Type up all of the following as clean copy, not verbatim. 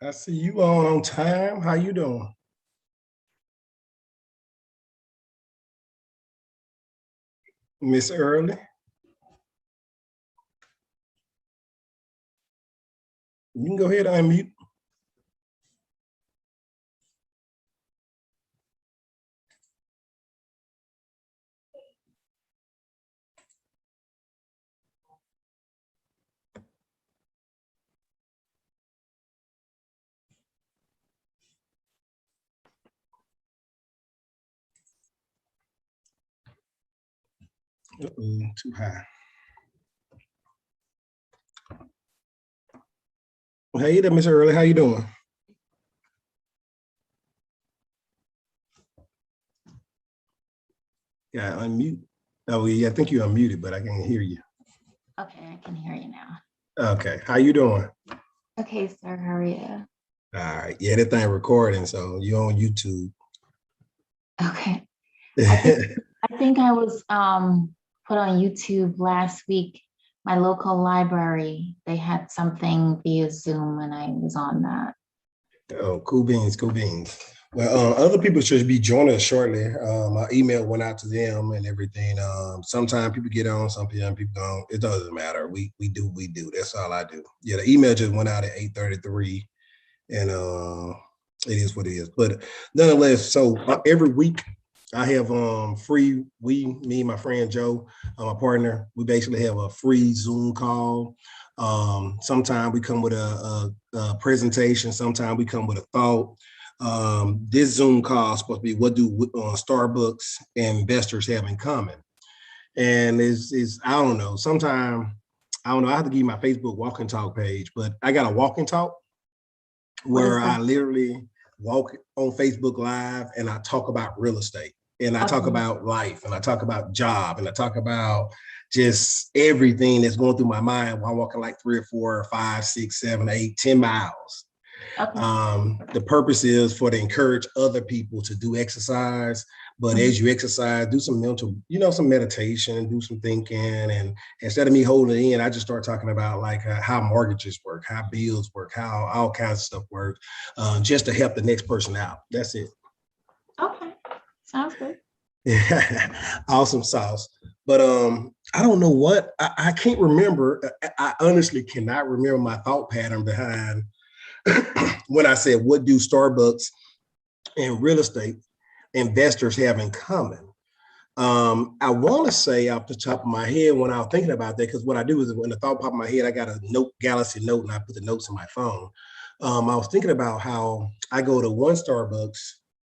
I see you on time. How you doing? Miss Early? You can go ahead and unmute. Too high. Hey there, Miss Early. How you doing? Yeah, unmute. Oh, yeah, I think you're unmuted, but I can't hear you. Okay, I can hear you now. Okay, how you doing? Okay, sir, how are you? All right, yeah, that thing recording, so you're on YouTube. Okay. I think I was put on YouTube last week. My local library, they had something via Zoom and I was on that. Oh, cool beans, cool beans. Well, other people should be joining us shortly. My email went out to them and everything. Sometimes people get on, some people don't. It doesn't matter. We do we do. That's all I do. Yeah, the email just went out at 8:33, and it is what it is. But nonetheless, so every week I have free. Me, my friend Joe, my partner, we basically have a free Zoom call. Sometimes we come with a presentation. Sometimes we come with a thought. This Zoom call is supposed to be what do Starbucks and investors have in common, and is I don't know. Sometimes I don't know. I have to give you my Facebook walk and talk page, but I got a walk and talk where I literally walk on Facebook Live and I talk about real estate and I talk about life and I talk about job and I talk about just everything that's going through my mind while I'm walking like 3 or 4 or 5, 6, 7, 8, 10 miles. Okay. The purpose is for to encourage other people to do exercise. But as you exercise, do some mental, some meditation, do some thinking. And instead of me holding it in, I just start talking about like how mortgages work, how bills work, how all kinds of stuff work, just to help the next person out. That's it. Okay. Sounds good. Awesome sauce. But I don't know what I can't remember. I honestly cannot remember my thought pattern behind when I said, what do Starbucks and real estate investors have in common? I want to say off the top of my head when I was thinking about that, because what I do is when the thought popped in my head, I got a note, Galaxy note, and I put the notes in my phone. I was thinking about how I go to one Starbucks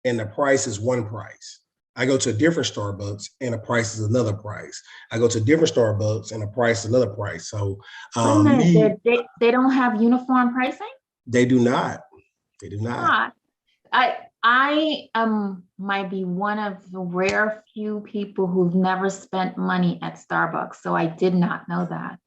and the price is one price. I go to a different Starbucks and the price is another price. I go to a different Starbucks and the price is another price. So Wait a minute, they don't have uniform pricing? They do not. They do not. I might be one of the rare few people who've never spent money at Starbucks, so I did not know that.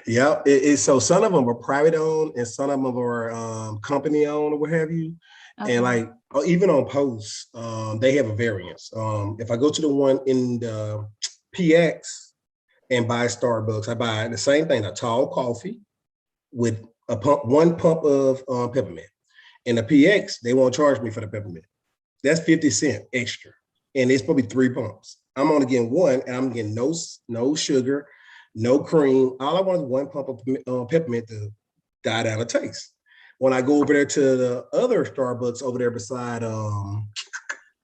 Yeah, so some of them are private owned and some of them are company owned or what have you. Okay. And like even on posts, they have a variance. If I go to the one in the PX and buy Starbucks, I buy the same thing, a tall coffee with one pump of peppermint. In the PX, they won't charge me for the peppermint. That's 50 cents extra. And it's probably 3 pumps. I'm only getting one and I'm getting no sugar, no cream. All I want is one pump of peppermint to die down a taste. When I go over there to the other Starbucks over there beside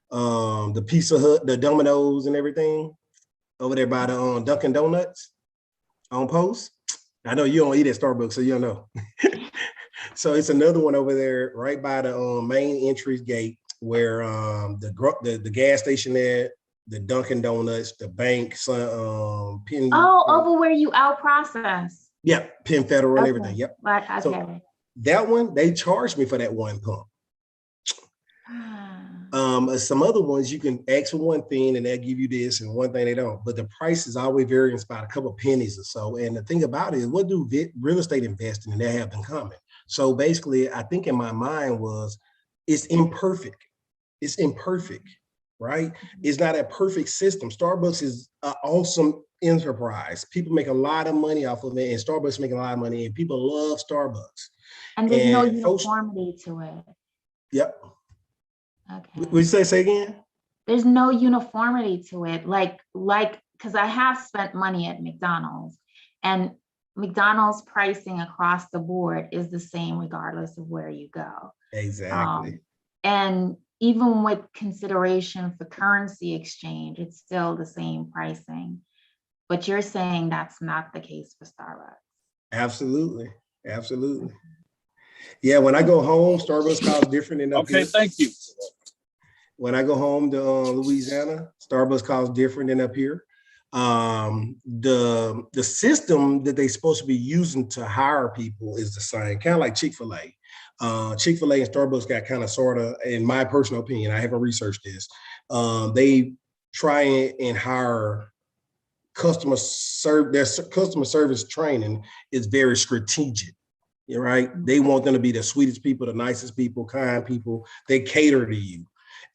the Pizza Hut, the Domino's and everything, over there by the Dunkin' Donuts on Post. I know you don't eat at Starbucks, so you don't know. So it's another one over there right by the main entry gate where the gas station there, the Dunkin' Donuts, the bank, Penn. Over where you out process. Yeah, Penn Federal and everything. Yep. Okay. So that one, they charged me for that one pump. Some other ones you can ask for one thing and they'll give you this, and one thing they don't. But the price is always varying by a couple of pennies or so. And the thing about it is, what do real estate investing and they have in common? So basically, I think in my mind was, it's imperfect. It's imperfect, right? It's not a perfect system. Starbucks is an awesome enterprise. People make a lot of money off of it, and Starbucks making a lot of money, and people love Starbucks. And there's no And folks, uniformity to it. yep. Would Okay. you say again? There's no uniformity to it. Because I have spent money at McDonald's, and McDonald's pricing across the board is the same regardless of where you go. Exactly. And even with consideration for currency exchange, it's still the same pricing. But you're saying that's not the case for Starbucks. Absolutely. Absolutely. Yeah, when I go home, Starbucks costs different than up here. Okay, thank you. When I go home to Louisiana, Starbucks costs different than up here. The system that they're supposed to be using to hire people is the same, kind of like Chick-fil-A. Chick-fil-A and Starbucks got kind of sort of, in my personal opinion, I haven't researched this. They try and hire their customer service training is very strategic. You're right. They want them to be the sweetest people, the nicest people, kind people. They cater to you.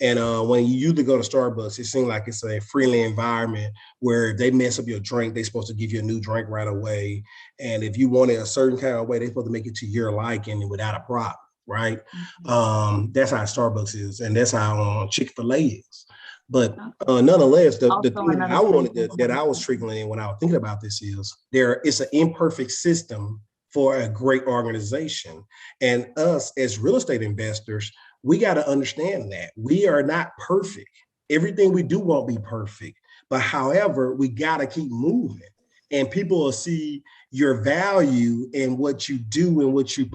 And when you usually go to Starbucks, it seems like it's a friendly environment where if they mess up your drink, they're supposed to give you a new drink right away. And if you want it a certain kind of way, they're supposed to make it to your liking without a problem, right? That's how Starbucks is, and that's how Chick-fil-A is. But nonetheless, the thing that I wanted that I was trickling in when I was thinking about this is it's an imperfect system for a great organization. And us as real estate investors, we got to understand that we are not perfect. Everything we do won't be perfect. But however, we got to keep moving. And people will see your value in what you do and what you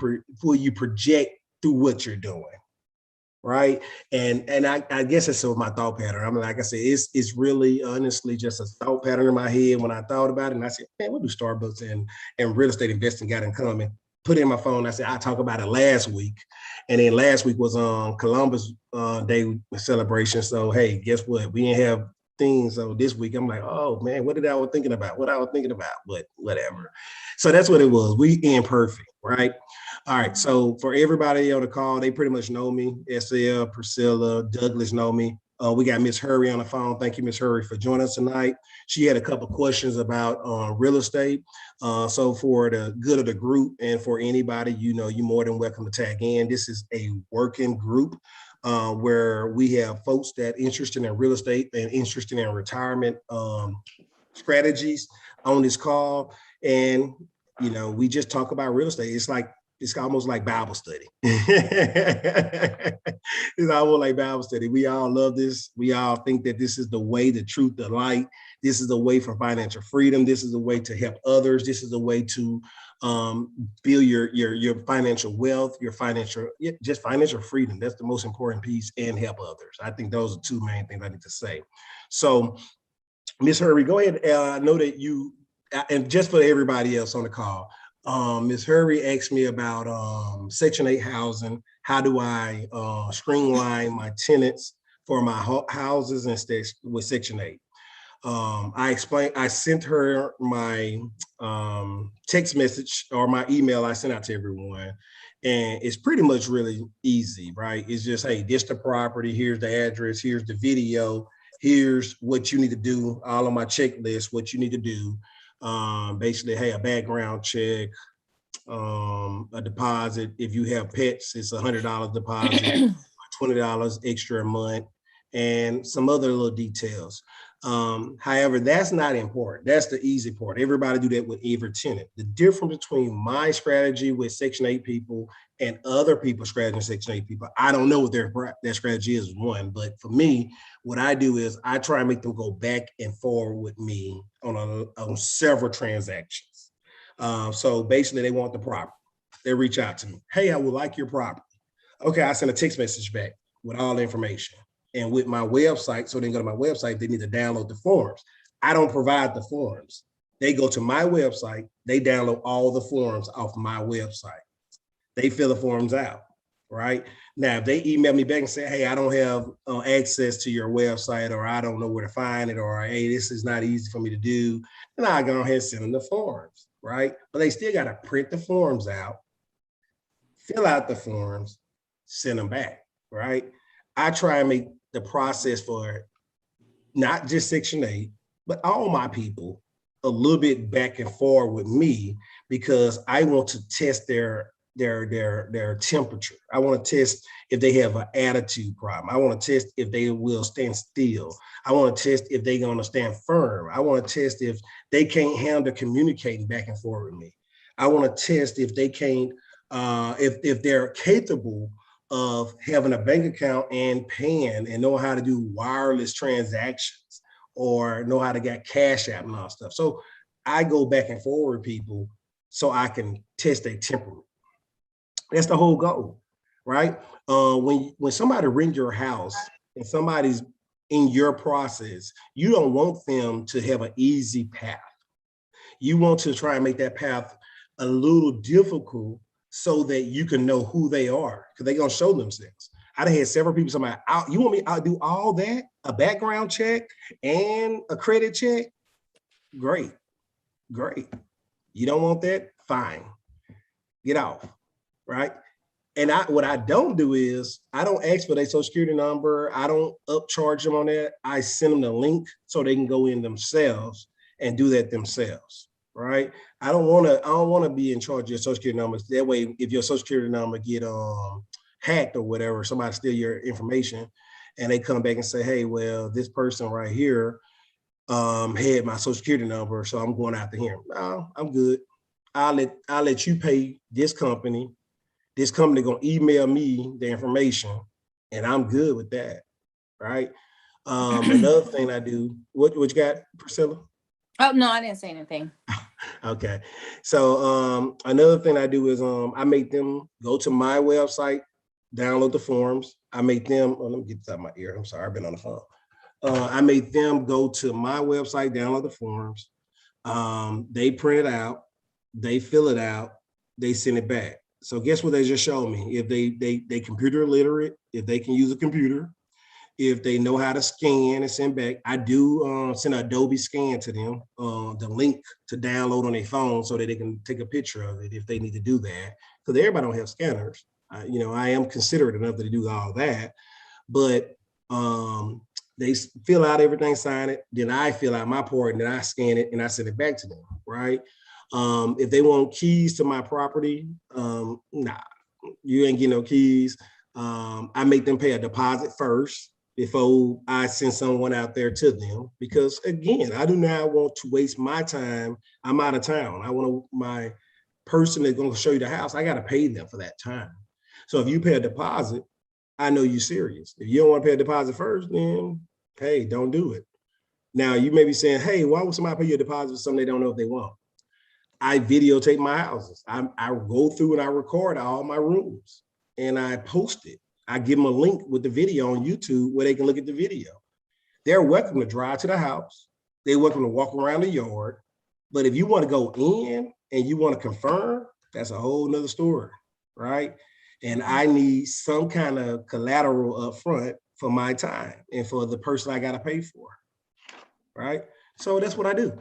project through what you're doing. Right. And I guess it's my thought pattern. I mean, like I said, it's really honestly just a thought pattern in my head when I thought about it. And I said, man, what do Starbucks and real estate investing got in common? Put it in my phone. I said, I talked about it last week. And then last week was on Columbus Day celebration. So, hey, guess what? We didn't have things. So this week, I'm like, oh, man, what I was thinking about? But whatever. So that's what it was. We imperfect, right? All right. So for everybody on the call, they pretty much know me. SL, Priscilla, Douglas know me. We got Miss Hurry on the phone. Thank you, Miss Hurry, for joining us tonight. She had a couple of questions about real estate. So for the good of the group and for anybody, you're more than welcome to tag in. This is a working group where we have folks that interested in real estate and interested in retirement strategies on this call. And, we just talk about real estate. It's almost like Bible study. It's almost like Bible study. We all love this. We all think that this is the way, the truth, the light. This is the way for financial freedom. This is the way to help others. This is the way to build your financial wealth, just financial freedom. That's the most important piece, and help others. I think those are two main things I need to say. So, Ms. Hurry, go ahead. I know that you, and just for everybody else on the call, Ms. Hurry asked me about Section 8 housing. How do I streamline my tenants for my houses and stay with Section 8? I sent her my text message or my email I sent out to everyone. And it's pretty much really easy, right? It's just, hey, this the property, here's the address, here's the video, here's what you need to do, all on my checklist, what you need to do. Basically, hey, a background check, a deposit. If you have pets, it's $100 deposit, $20 extra a month, and some other little details. However, that's not important. That's the easy part. Everybody do that with every tenant. The difference between my strategy with Section 8 people and other people's strategy with Section 8 people, I don't know what their strategy is, one, but for me, what I do is I try and make them go back and forward with me on several transactions. So basically they want the property. They reach out to me. Hey, I would like your property. Okay, I send a text message back with all the information. And with my website, so they go to my website, they need to download the forms. I don't provide the forms. They go to my website, they download all the forms off my website. They fill the forms out, right? Now, if they email me back and say, hey, I don't have access to your website, or I don't know where to find it, or hey, this is not easy for me to do, then I go ahead and send them the forms, right? But they still got to print the forms out, fill out the forms, send them back, right? I try and make the process for not just Section 8, but all my people a little bit back and forth with me, because I want to test their their temperature. I want to test if they have an attitude problem. I want to test if they will stand still. I want to test if they're going to stand firm. I want to test if they can't handle communicating back and forth with me. I want to test if they can't, if they're capable of having a bank account and paying and know how to do wireless transactions or know how to get cash app and all stuff. So I go back and forth with people so I can test their temperament. That's the whole goal, right? When somebody rent your house and somebody's in your process, you don't want them to have an easy path. You want to try and make that path a little difficult so that you can know who they are, because they're gonna show themselves. I done had several people say, you want me to do all that? A background check and a credit check? Great, great. You don't want that? Fine. Get off, right? And what I don't do is I don't ask for their social security number. I don't upcharge them on that. I send them the link so they can go in themselves and do that themselves, right? I don't want to be in charge of your social security numbers. That way, if your social security number get hacked or whatever, somebody steal your information and they come back and say, hey, well, this person right here had my social security number, so I'm going after him. No, I'm good. I'll let you pay this company. This company gonna email me the information, and I'm good with that, right? Another thing I do. What you got, Priscilla? Oh no, I didn't say anything. Okay, so another thing I do is I make them go to my website, download the forms. I make them. Oh, let me get this out of my ear. I'm sorry, I've been on the phone. I make them go to my website, download the forms. They print it out, they fill it out, they send it back. So guess what they just showed me? If they computer illiterate, if they can use a computer, if they know how to scan and send back. I do send an Adobe scan to them, the link to download on their phone so that they can take a picture of it if they need to do that. Because everybody don't have scanners. I am considerate enough to do all that, but they fill out everything, sign it, then I fill out my part and then I scan it and I send it back to them, right? If they want keys to my property, nah, you ain't getting no keys. I make them pay a deposit first before I send someone out there to them, because again, I do not want to waste my time. I'm out of town. I want my person that's going to show you the house, I got to pay them for that time. So if you pay a deposit, I know you're serious. If you don't want to pay a deposit first, then hey, don't do it. Now you may be saying, hey, why would somebody pay you a deposit for something they don't know if they want? I videotape my houses. I go through and I record all my rooms and I post it. I give them a link with the video on YouTube where they can look at the video. They're welcome to drive to the house. They're welcome to walk around the yard. But if you want to go in and you want to confirm, that's a whole nother story, right? And I need some kind of collateral up front for my time and for the person I got to pay for, right? So that's what I do.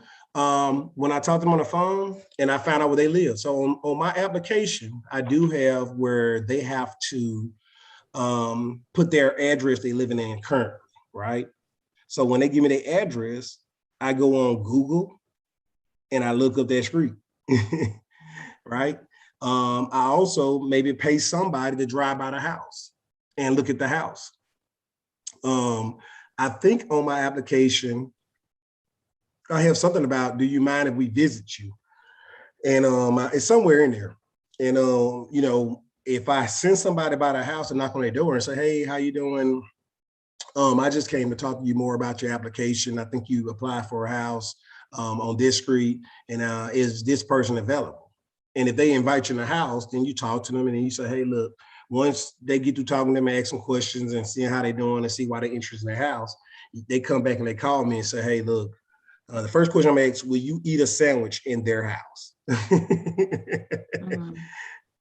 When I talk to them on the phone and I find out where they live. So on my application, I do have where they have to put their address they living in currently, right? So when they give me their address, I go on Google and I look up their street, right? I also maybe pay somebody to drive by the house and look at the house. I think on my application, I have something about, do you mind if we visit you? And it's somewhere in there. And, if I send somebody by the house and knock on their door and say, hey, how you doing? I just came to talk to you more about your application. I think you applied for a house on this street, and is this person available? And if they invite you in the house, then you talk to them and then you say, hey, look, once they get through talking to them and asking questions and seeing how they're doing and see why they're interested in their house, they come back and they call me and say, hey, look, the first question I'm asked, will you eat a sandwich in their house?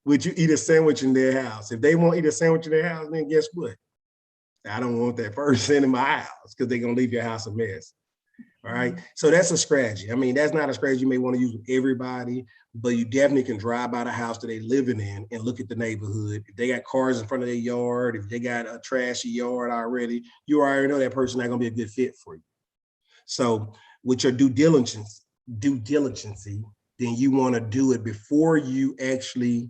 Would you eat a sandwich in their house? If they won't eat a sandwich in their house, then guess what? I don't want that person in my house because they're going to leave your house a mess. All right. So that's a strategy. I mean, that's not a strategy you may want to use with everybody, but you definitely can drive by the house that they're living in and look at the neighborhood. If they got cars in front of their yard, if they got a trashy yard already, you already know that person not going to be a good fit for you. So with your due diligence, then you want to do it before you actually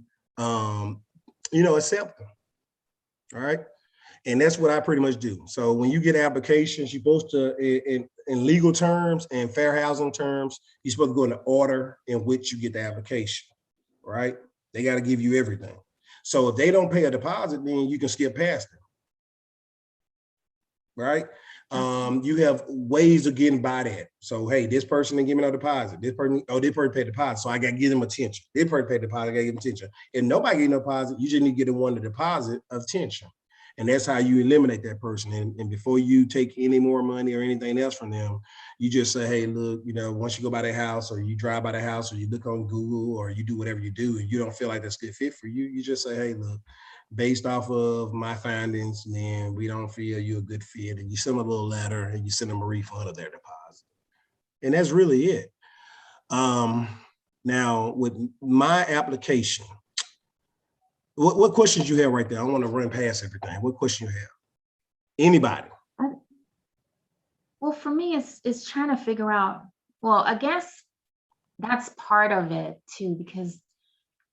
accept them. All right. And that's what I pretty much do. So when you get applications, you're supposed to, in legal terms and fair housing terms, you're supposed to go in the order in which you get the application, right? They got to give you everything. So if they don't pay a deposit, then you can skip past them, right? You have ways of getting by that. So, hey, this person didn't give me no deposit. This person paid deposit. So I got to give them attention. This person paid deposit, I got to give them attention. If nobody gave no deposit, you just need to get them one to deposit of attention. And that's how you eliminate that person. And before you take any more money or anything else from them, you just say, hey, look, once you go by their house or you drive by their house or you look on Google or you do whatever you do and you don't feel like that's a good fit for you, you just say, hey, look, based off of my findings, then we don't feel you're a good fit. And you send them a little letter and you send them a refund of their deposit. And that's really it. Now, with my application, what questions you have right there? I want to run past everything. What question you have? Anybody? Well, for me, it's trying to figure out, well, I guess that's part of it too, because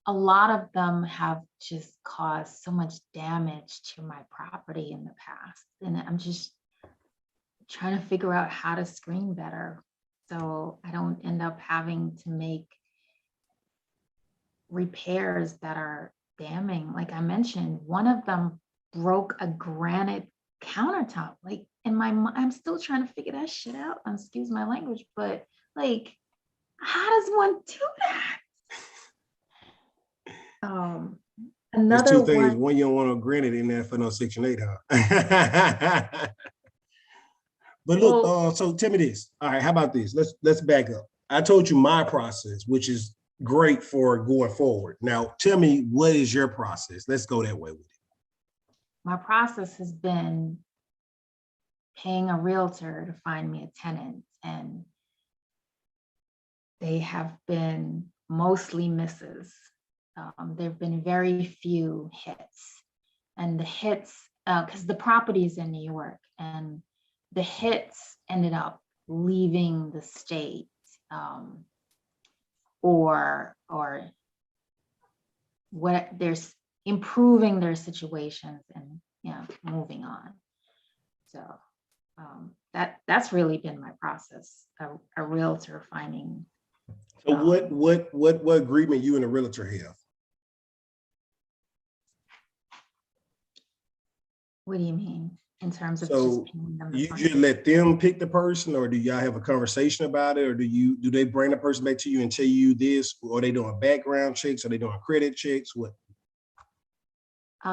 a lot of them have just caused so much damage to my property in the past. And I'm just trying to figure out how to screen better so I don't end up having to make repairs that are damning. Like I mentioned, one of them broke a granite countertop. Like in my mind, I'm still trying to figure that shit out. Excuse my language, but like, how does one do that? There's Another two things. one. One, you don't want no granite in there for no Section 8, huh? But look, Well, so tell me this. All right, how about this? Let's back up. I told you my process, which is great for going forward. Now, tell me, what is your process? Let's go that way with it. my process has been paying a realtor to find me a tenant, and they have been mostly misses. There have been very few hits, and the hits, because the property is in New York, and the hits ended up leaving the state, or what, there's improving their situations and moving on. So that's really been my process, a realtor finding. So what agreement you and the realtor have? What do you mean in terms of So just paying them? you just let them pick the person, or do y'all have a conversation about it, or do they bring the person back to you and tell you this, or are they doing background checks, are they doing credit checks? What? You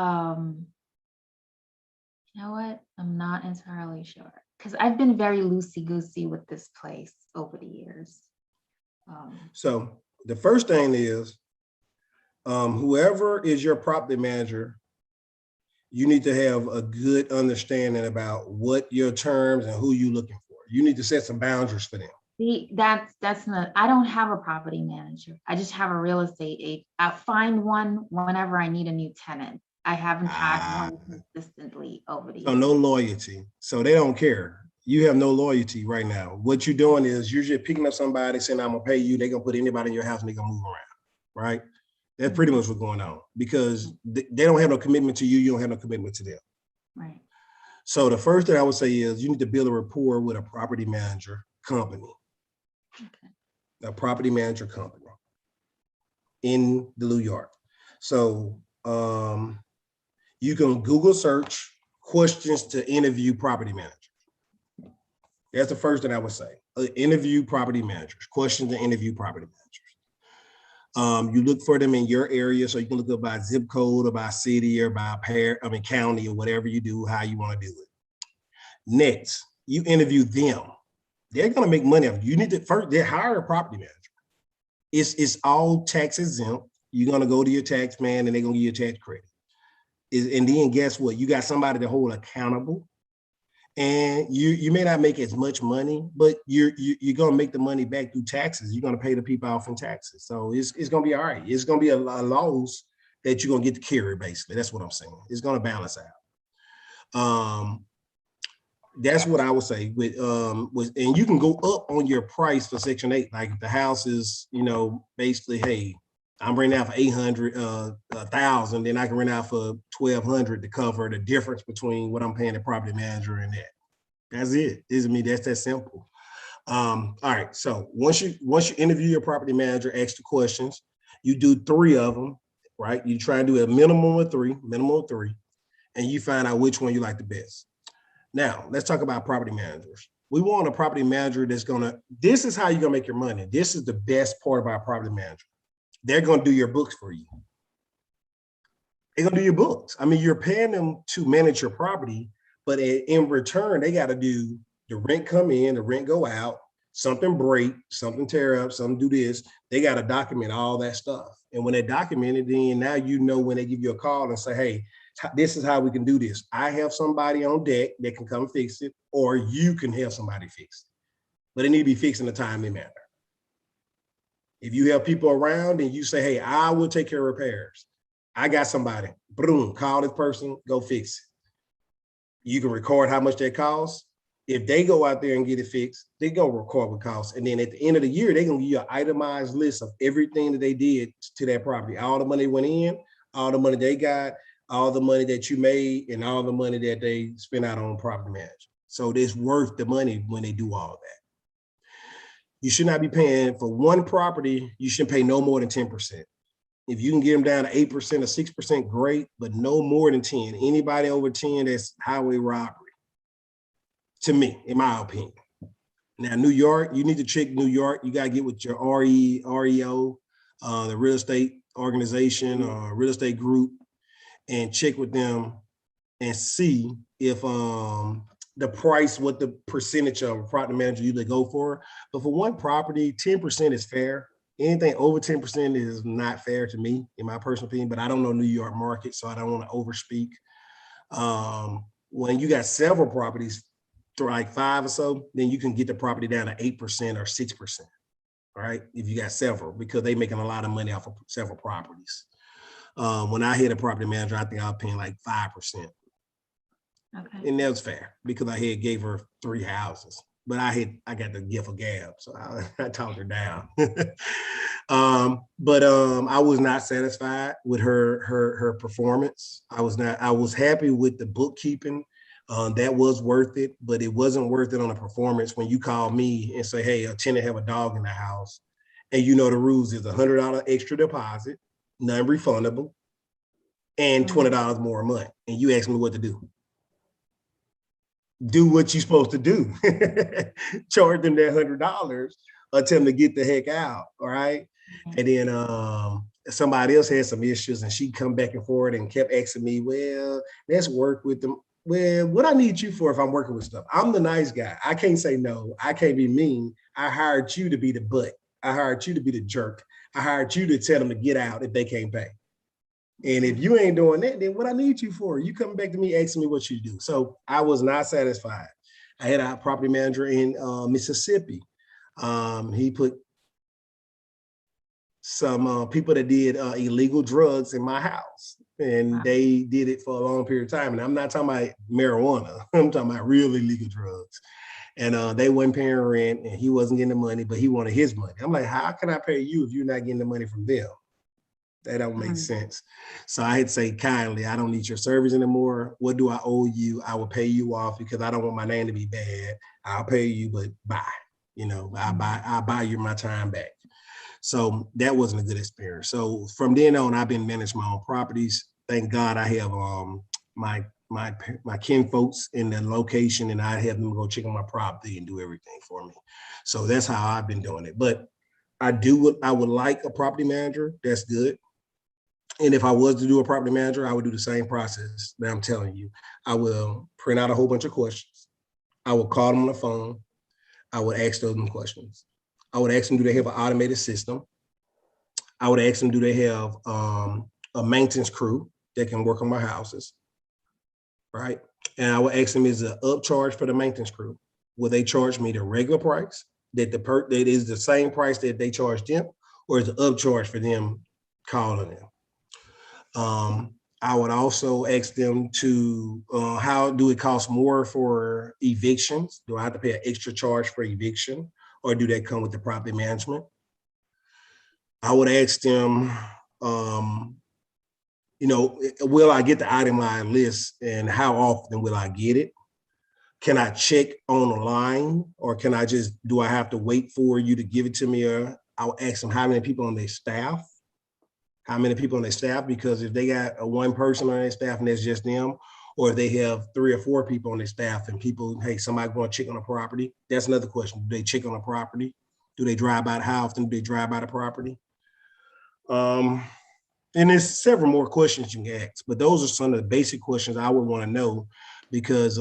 know what? I'm not entirely sure, because I've been very loosey-goosey with this place over the years. So the first thing is, whoever is your property manager, you need to have a good understanding about what your terms and who you're looking for. You need to set some boundaries for them. See, that's not, I don't have a property manager. I just have a real estate agent. I find one whenever I need a new tenant. I haven't had one consistently over the years. So no loyalty. So they don't care. You have no loyalty right now. What you're doing is you're just picking up somebody saying, I'm gonna pay you. They're gonna put anybody in your house and they're gonna move around, right? That's pretty much what's going on, because they don't have no commitment to you. You don't have no commitment to them. Right. So the first thing I would say is you need to build a rapport with a property manager company. Okay. A property manager company in New York. So you can Google search questions to interview property managers. That's the first thing I would say. Interview property managers, questions to interview property managers. You look for them in your area, so you can look up by zip code or by city or by county or whatever you do, how you want to do it. Next, you interview them. They're going to make money off you. You need to first, they hire a property manager. It's all tax exempt. You're going to go to your tax man and they're going to give you a tax credit. And then guess what? You got somebody to hold accountable. And you may not make as much money, but you're going to make the money back through taxes. You're going to pay the people off in taxes. So it's going to be all right. It's going to be a loss that you're going to get to carry, basically. That's what I'm saying. It's going to balance out. That's what I would say with and you can go up on your price for Section 8. Like if the house is, basically, hey, I'm renting out for 800, 1,000, then I can rent out for 1,200 to cover the difference between what I'm paying the property manager and that. That's it. Isn't me? That's that simple. All right. So once you interview your property manager, ask the questions. You do 3 of them, right? You try and do a minimum of 3, and you find out which one you like the best. Now let's talk about property managers. We want a property manager that's gonna. This is how you're gonna make your money. This is the best part about property manager. They're gonna do your books for you. They're gonna do your books. I mean, you're paying them to manage your property, but in return, they got to do the rent come in, the rent go out, something break, something tear up, something do this. They got to document all that stuff. And when they document it, then now you know when they give you a call and say, hey, this is how we can do this. I have somebody on deck that can come fix it, or you can have somebody fix it. But it need to be fixed in a timely manner. If you have people around and you say, hey, I will take care of repairs. I got somebody, boom, call this person, go fix it. You can record how much that costs. If they go out there and get it fixed, they go record what costs. And then at the end of the year, they're going to give you an itemized list of everything that they did to that property. All the money went in, all the money they got, all the money that you made, and all the money that they spent out on property management. So it's worth the money when they do all that. You should not be paying for one property. You shouldn't pay no more than 10%. If you can get them down to 8% or 6%, great, but no more than 10. Anybody over 10, that's highway robbery, to me, in my opinion. Now, New York, you need to check New York. You got to get with your REO, the real estate organization or real estate group, and check with them and see if the price, what the percentage of property manager you go for. But for one property, 10% is fair. Anything over 10% is not fair to me, in my personal opinion, but I don't know New York market, so I don't want to overspeak. When you got several properties, like 5 or so, then you can get the property down to 8% or 6%, right? If you got several, because they're making a lot of money off of several properties. When I hit a property manager, I think I was paying like 5%. Okay. And that was fair because I had gave her 3 houses. But I got the gift of gab, so I talked her down. But I was not satisfied with her performance. I was happy with the bookkeeping. That was worth it, but it wasn't worth it on the performance when you call me and say, hey, a tenant have a dog in the house. And you know the rules is $100 extra deposit, non-refundable, and $20 more a month. And you ask me what to do. Do what you're supposed to do. Charge them that $100 or tell them to get the heck out. All right. And then somebody else had some issues and she come back and forth and kept asking me, well, let's work with them. Well, what I need you for if I'm working with stuff? I'm the nice guy. I can't say no. I can't be mean. I hired you to be the butt. I hired you to be the jerk. I hired you to tell them to get out if they can't pay. And if you ain't doing that, then what I need you for? You coming back to me asking me what you do. So I was not satisfied. I had a property manager in Mississippi. He put some people that did illegal drugs in my house. And they did it for a long period of time. And I'm not talking about marijuana. I'm talking about real illegal drugs. And they weren't paying rent and he wasn't getting the money, but he wanted his money. I'm like, how can I pay you if you're not getting the money from them? That don't make sense. So I had to say kindly, I don't need your service anymore. What do I owe you? I will pay you off because I don't want my name to be bad. I'll pay you, but bye. You know, I'll buy you my time back. So that wasn't a good experience. So from then on, I've been managing my own properties. Thank God I have my kin folks in the location and I have them go check on my property and do everything for me. So that's how I've been doing it. But I would like a property manager. That's good. And if I was to do a property manager, I would do the same process that I'm telling you. I will print out a whole bunch of questions. I will call them on the phone. I would ask them questions. I would ask them, do they have an automated system? I would ask them, do they have a maintenance crew that can work on my houses, right? And I would ask them, is it an upcharge for the maintenance crew? Will they charge me the regular price that is the same price that they charge them, or is it upcharge for them calling them? I would also ask them to, how do it cost more for evictions? Do I have to pay an extra charge for eviction or do they come with the property management? I would ask them, will I get the itemized list and how often will I get it? Can I check on the line, or do I have to wait for you to give it to me? Or I'll ask them how many people on their staff, because if they got a one person on their staff and that's just them, or if they have 3 or 4 people on their staff and people, hey, somebody going to check on the property. That's another question. Do they check on the property? Do they drive by? How often do they drive by the property? And there's several more questions you can ask, but those are some of the basic questions I would want to know, because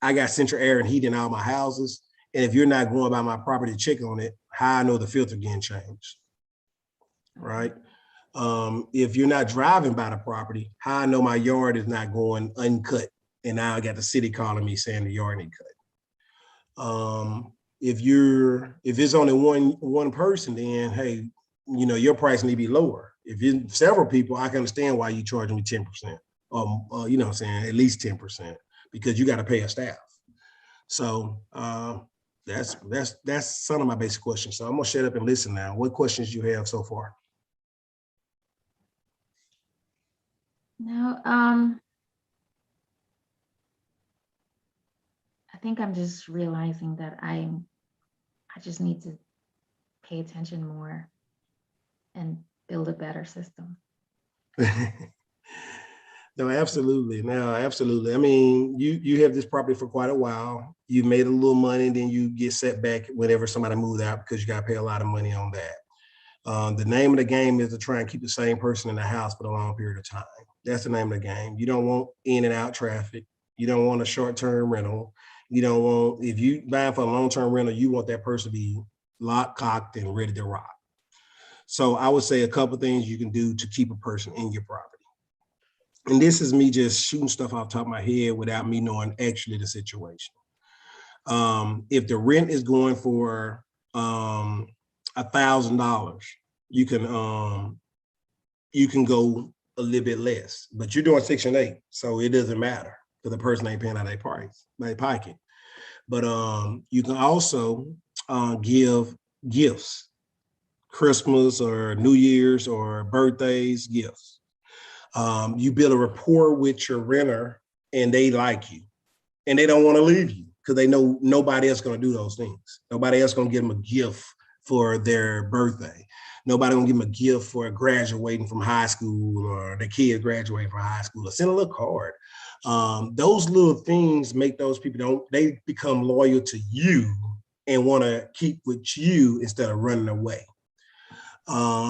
I got central air and heat in all my houses. And if you're not going by my property to check on it, how I know the filter getting changed, right? If you're not driving by the property, how I know my yard is not going uncut, and now I got the city calling me saying the yard ain't cut. If it's only one person, then hey, your price need to be lower. If it's several people, I can understand why you charging me 10%, what I'm saying, at least 10%, because you got to pay a staff. So that's some of my basic questions. So I'm gonna shut up and listen now. What questions you have so far? No, I think I'm just realizing that I just need to pay attention more and build a better system. No, absolutely. No, absolutely. I mean, you have this property for quite a while. You made a little money, and then you get set back whenever somebody moves out because you got to pay a lot of money on that. The name of the game is to try and keep the same person in the house for a long period of time. That's the name of the game. You don't want in and out traffic. You don't want a short-term rental. You don't want, if you buy for a long-term rental, you want that person to be locked, cocked, and ready to rock. So I would say a couple of things you can do to keep a person in your property. And this is me just shooting stuff off the top of my head without me knowing actually the situation. If the rent is going for $1,000, you can go a little bit less, but you're doing Section 8, so it doesn't matter because the person ain't paying out their price, their pocket. But you can also give gifts, Christmas or New Year's or birthdays, gifts. You build a rapport with your renter and they like you and they don't want to leave you because they know nobody else going to do those things. Nobody else going to give them a gift for their birthday. Nobody going to give them a gift for graduating from high school, or the kid graduating from high school, or send a little card. Those little things make those people they become loyal to you and want to keep with you instead of running away.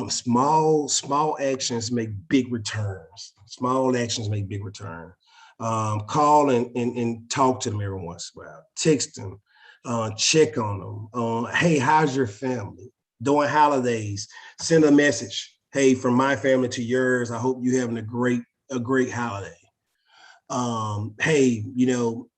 Small actions make big returns. Small actions make big returns. Call and talk to them every once in a while. Text them, check on them. Hey, how's your family? During holidays, send a message. Hey, from my family to yours, I hope you're having a great holiday. Hey,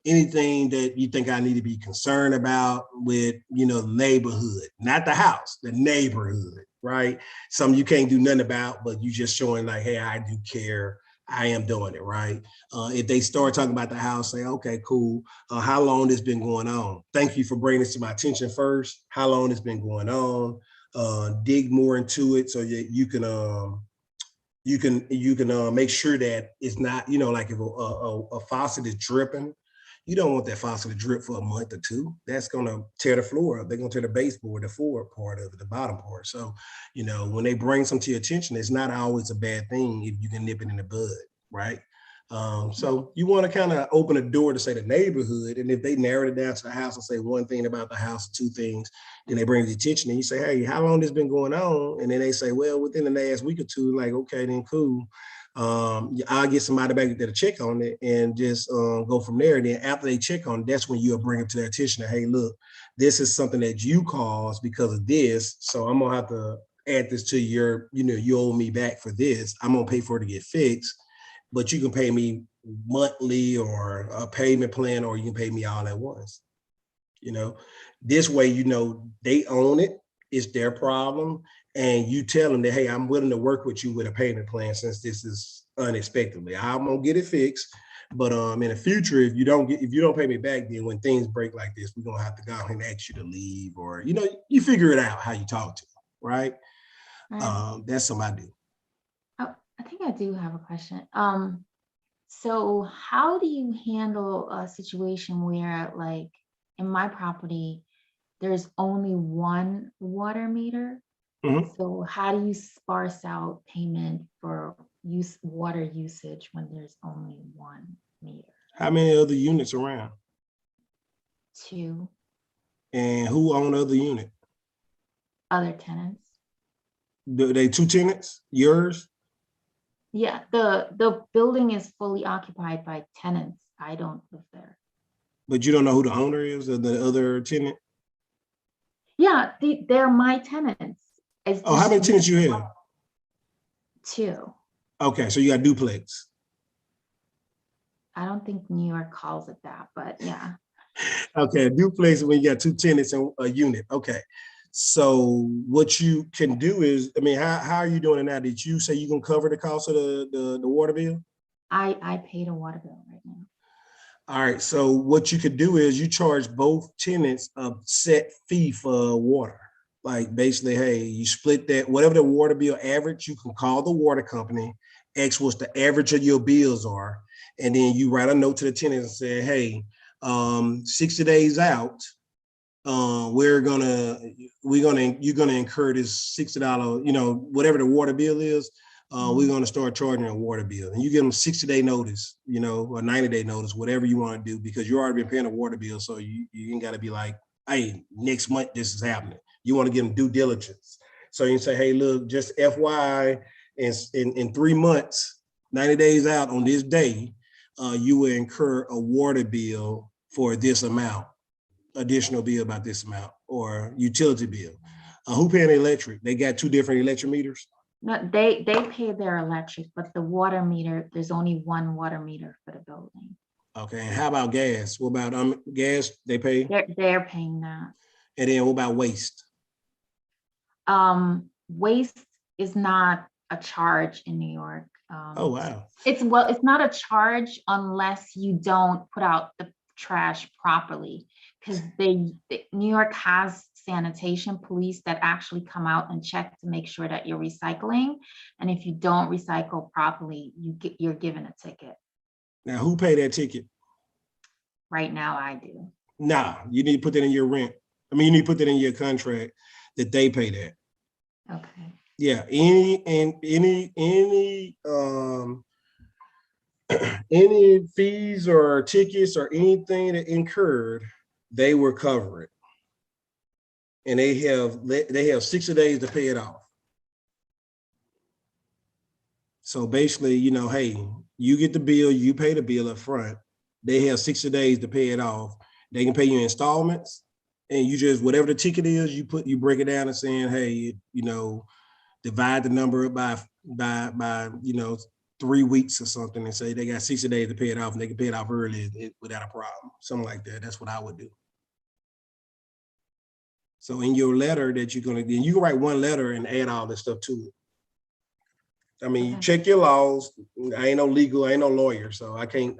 anything that you think I need to be concerned about with, the neighborhood, not the house, the neighborhood, right? Something you can't do nothing about, but you just showing like, hey, I do care. I am doing it, right? If they start talking about the house, say, okay, cool. How long this been going on? Thank you for bringing this to my attention first. How long it's been going on? Dig more into it so that you can make sure that it's not, like if a faucet is dripping, you don't want that faucet to drip for a month or two. That's going to tear the floor up. They're going to tear the baseboard, the floor part of it, the bottom part. So, when they bring some to your attention, it's not always a bad thing if you can nip it in the bud, right? So you want to kind of open a door to say the neighborhood. And if they narrow it down to the house and say one thing about the house, 2 things, then they bring the attention and you say, hey, how long this been going on? And then they say, well, within the last week or two, like, okay, then cool. I'll get somebody back there to check on it and just go from there. And then after they check on it, that's when you'll bring it to their attention. Hey, look, this is something that you caused because of this. So I'm going to have to add this to your, you owe me back for this. I'm going to pay for it to get fixed. But you can pay me monthly or a payment plan, or you can pay me all at once. This way, they own it. It's their problem. And you tell them that, hey, I'm willing to work with you with a payment plan since this is unexpectedly. I'm going to get it fixed. But in the future, if you don't pay me back, then when things break like this, we're going to have to go and ask you to leave, or, you figure it out how you talk to them, right? That's something I do. Oh, I think I do have a question. So how do you handle a situation where, like, in my property, there's only one water meter? Mhm. So how do you sparse out payment for water usage when there's only one meter? How many other units around? Two And who own the other unit? other tenants. They two tenants? Yours? Yeah, the building is fully occupied by tenants. I don't live there. But you don't know who the owner is of the other tenant? Yeah, they're my tenants. It's Oh, how just many tenants you have? two. Okay, so you got duplex. I don't think New York calls it that, but yeah. Okay, a duplex when you got two tenants in a unit. Okay. So what you can do is, I mean, how are you doing it now? Did you say you can cover the cost of the water bill? I paid a water bill right now. All right. So what you could do is you charge both tenants a set fee for water. Like basically, hey, you split that, whatever the water bill average, you can call the water company, X what's the average of your bills are. And then you write a note to the tenant and say, hey, 60 days out, you're gonna incur this $60, whatever the water bill is. We're gonna start charging a water bill, and you give them 60-day notice, or 90-day notice, whatever you want to do, because you already been paying a water bill, so you ain't got to be like, hey, next month this is happening. You want to give them due diligence, so you can say, hey, look, just FYI, in 3 months, 90 days out on this day, you will incur a water bill for this amount, additional bill about this amount, or utility bill. Who paying the electric? They got two different electric meters. No, they pay their electric, but the water meter, there's only one water meter for the building. Okay, and how about gas? What about gas? They pay. They're paying that. And then what about waste? Waste is not a charge in New York. Oh wow. It's not a charge unless you don't put out the trash properly, because New York has sanitation police that actually come out and check to make sure that you're recycling. And if you don't recycle properly, you're given a ticket. Now who pay that ticket? Right now I do. Nah, you need to put that in your rent. I mean, you need to put that in your contract that they pay that. Okay. Yeah, any any fees or tickets or anything that incurred, they will cover it. And they have 60 days to pay it off. So basically, hey, you get the bill, you pay the bill up front. They have 60 days to pay it off. They can pay you installments, and you just, whatever the ticket is, you break it down and saying, hey, divide the number up by 3 weeks or something, and say they got 60 days to pay it off, and they can pay it off early without a problem. Something like that. That's what I would do. So in your letter that you can write one letter and add all this stuff to it. I mean, okay. You check your laws. I ain't no lawyer, so I can't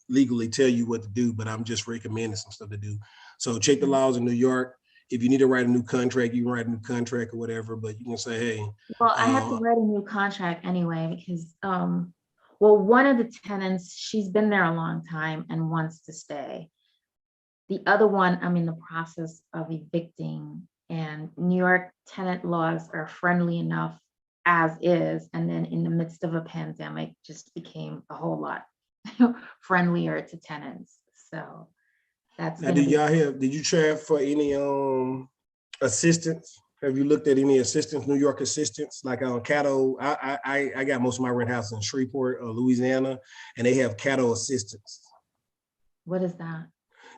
legally tell you what to do, but I'm just recommending some stuff to do. So check the laws in New York. If you need to write a new contract, you can write a new contract or whatever, but you can say, hey. Well, I have to write a new contract anyway, because, one of the tenants, she's been there a long time and wants to stay. The other one, I'm in the process of evicting, and New York tenant laws are friendly enough as is, and then in the midst of a pandemic just became a whole lot friendlier to tenants. So that's now, did you try for any assistance? Have you looked at any assistance, New York assistance, like on Caddo? I got most of my rent house in Shreveport, Louisiana, and they have Caddo assistance. What is that?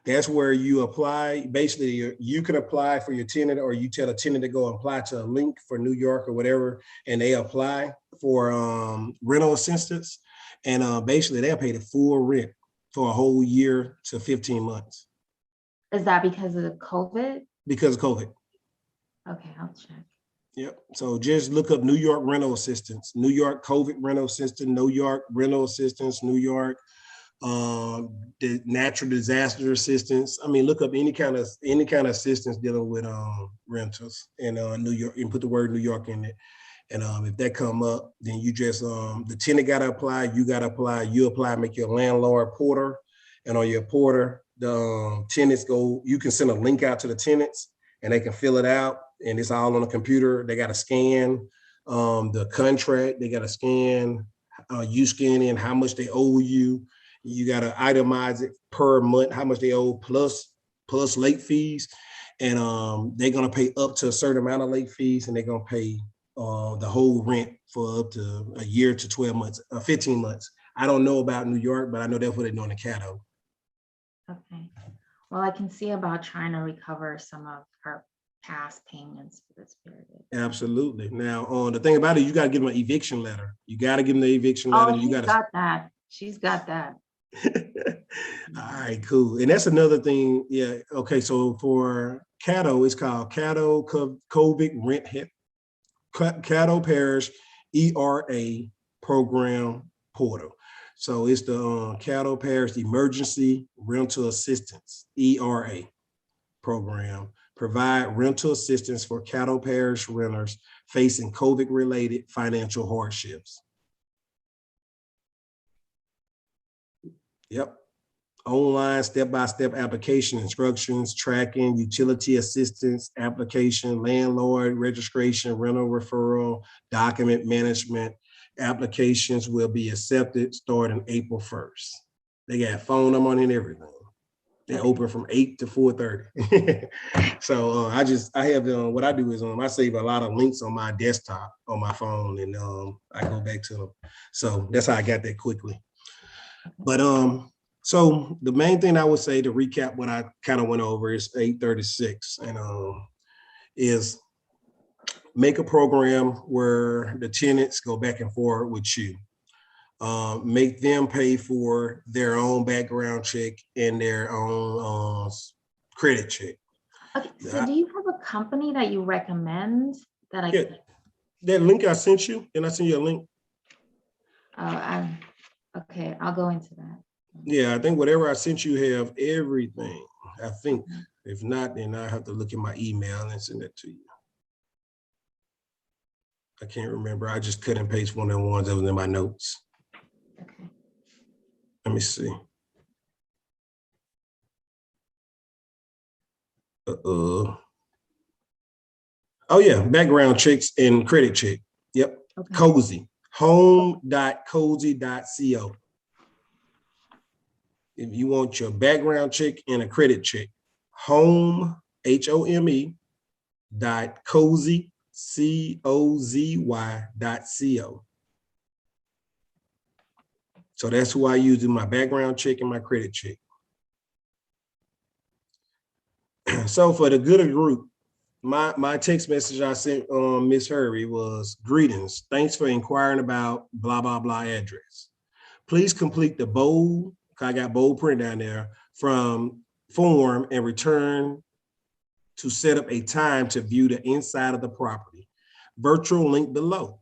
That's where you apply. Basically, you can apply for your tenant, or you tell a tenant to go apply to a link for New York or whatever, and they apply for rental assistance. And basically, they'll pay the full rent for a whole year to 15 months. Is that because of the COVID? Because of COVID. Okay, I'll check. Yep. So just look up New York rental assistance, New York COVID rental assistance, New York rental assistance, New York the natural disaster assistance. I mean, look up any kind of assistance dealing with rentals in New York, and put the word New York in it. And if that come up, then you just, the tenant got to apply, you got to apply, you apply, make your landlord porter. And on your porter, the tenants go, you can send a link out to the tenants and they can fill it out. And it's all on the computer. They got to scan the contract. They got to scan, you scan in how much they owe you. You got to itemize it per month, how much they owe plus late fees. And they're going to pay up to a certain amount of late fees, and they're going to pay the whole rent for up to a year to 12 months, 15 months. I don't know about New York, but I know that's what they're doing in Caddo. Okay. Well, I can see about trying to recover some of her past payments for this period. Absolutely. Now, the thing about it, you got to give them an eviction letter. You got to give them the eviction letter. Oh, You got that. She's got that. All right, cool. And that's another thing. Yeah. Okay. So for Caddo, it's called Caddo COVID Rent Hit. Caddo Parish ERA Program Portal. So it's the Caddo Parish Emergency Rental Assistance ERA Program. Provide rental assistance for Caddo Parish renters facing COVID-related financial hardships. Yep. Online step-by-step application instructions, tracking, utility assistance, application, landlord registration, rental referral, document management. Applications will be accepted starting April 1st. They got phone number and everything. They open from 8 to 4:30. So I have what I do is I save a lot of links on my desktop on my phone, and I go back to them. So that's how I got that quickly. But so the main thing I would say to recap what I kind of went over is 836, and is make a program where the tenants go back and forth with you. Make them pay for their own background check and their own credit check. Okay, so do you have a company that you recommend that I could? That link I sent you, and I sent you a link. Okay, I'll go into that. Yeah, I think whatever I sent you have everything. I think. If not, then I have to look at my email and send it to you. I can't remember. I just cut and paste one of the ones that was in my notes. Okay. Let me see. Oh yeah, background checks and credit check. Yep. Okay. Cozy. Home.cozy.co. If you want your background check and a credit check, home, HOME, .cozy, COZY.co. So that's who I use in my background check and my credit check. So for the good of the group, my text message I sent Miss Hurry was, greetings. Thanks for inquiring about blah, blah, blah address. Please complete the bold, I got bold print down there, from form and return to set up a time to view the inside of the property. Virtual link below.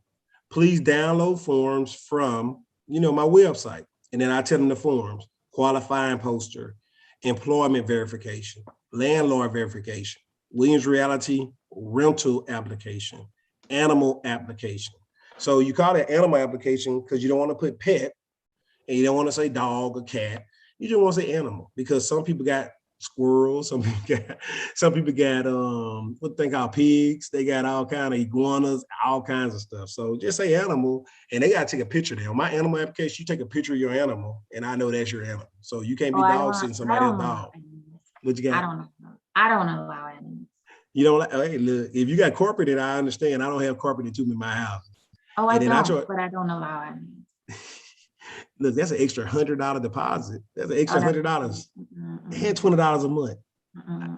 Please download forms from, my website. And then I tell them the forms: qualifying poster, employment verification, landlord verification, Williams Realty rental application, animal application. So you call it animal application because you don't want to put pet, and you don't want to say dog or cat. You just want to say animal, because some people got squirrels, some people got what they call pigs, they got all kind of iguanas, all kinds of stuff. So just say animal, and they got to take a picture there. On my animal application, you take a picture of your animal, and I know that's your animal. So you can't be dog sitting somebody else's dog. What you got? I don't allow animals. You don't like? Hey, look, if you got corporate, then I understand. I don't have corporate too in my house. Oh, I don't, but I don't allow animals. Look, that's an extra $100 deposit. That's an extra $100 and $20 a month.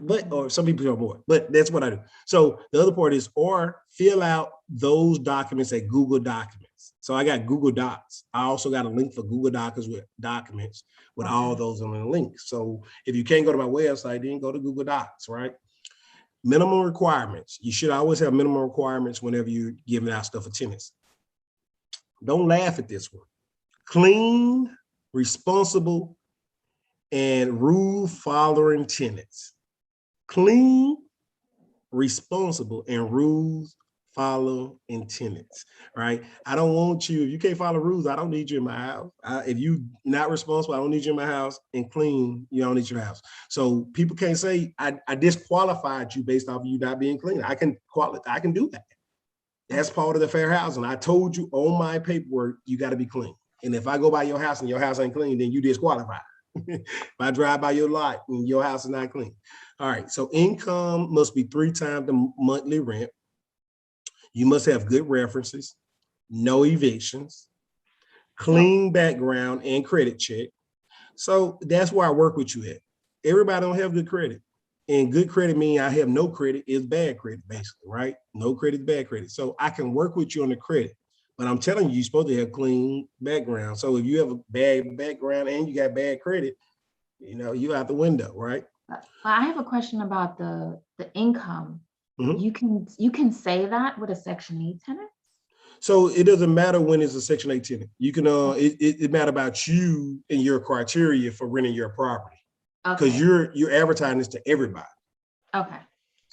But, or some people are more, but that's what I do. So the other part is, or fill out those documents at Google Documents. So I got Google Docs. I also got a link for Google Documents with all those on the link. So if you can't go to my website, then go to Google Docs, right? Minimum requirements. You should always have minimum requirements whenever you're giving out stuff for tenants. Don't laugh at this one. Clean, responsible, and rule-following tenants. Clean, responsible, and follow and tenants, right? I don't want you, if you can't follow rules, I don't need you in my house. If you not responsible, I don't need you in my house, and clean, you don't need your house. So people can't say I disqualified you based off of you not being clean. I can do that. That's part of the fair housing. I told you on my paperwork, you got to be clean. And if I go by your house and your house ain't clean, then you disqualified. If I drive by your lot and your house is not clean. All right, so income must be 3 times the monthly rent. You must have good references, no evictions, clean background and credit check. So that's where I work with you at. Everybody don't have good credit. And good credit means I have no credit is bad credit, basically, right? No credit is bad credit. So I can work with you on the credit. But I'm telling you, you're supposed to have clean background. So if you have a bad background and you got bad credit, you know, you out the window, right? I have a question about the income. Mm-hmm. You can say that with a Section 8 tenant? So it doesn't matter when it's a Section 8 tenant. You can it matter about you and your criteria for renting your property. Because you're advertising this to everybody. Okay.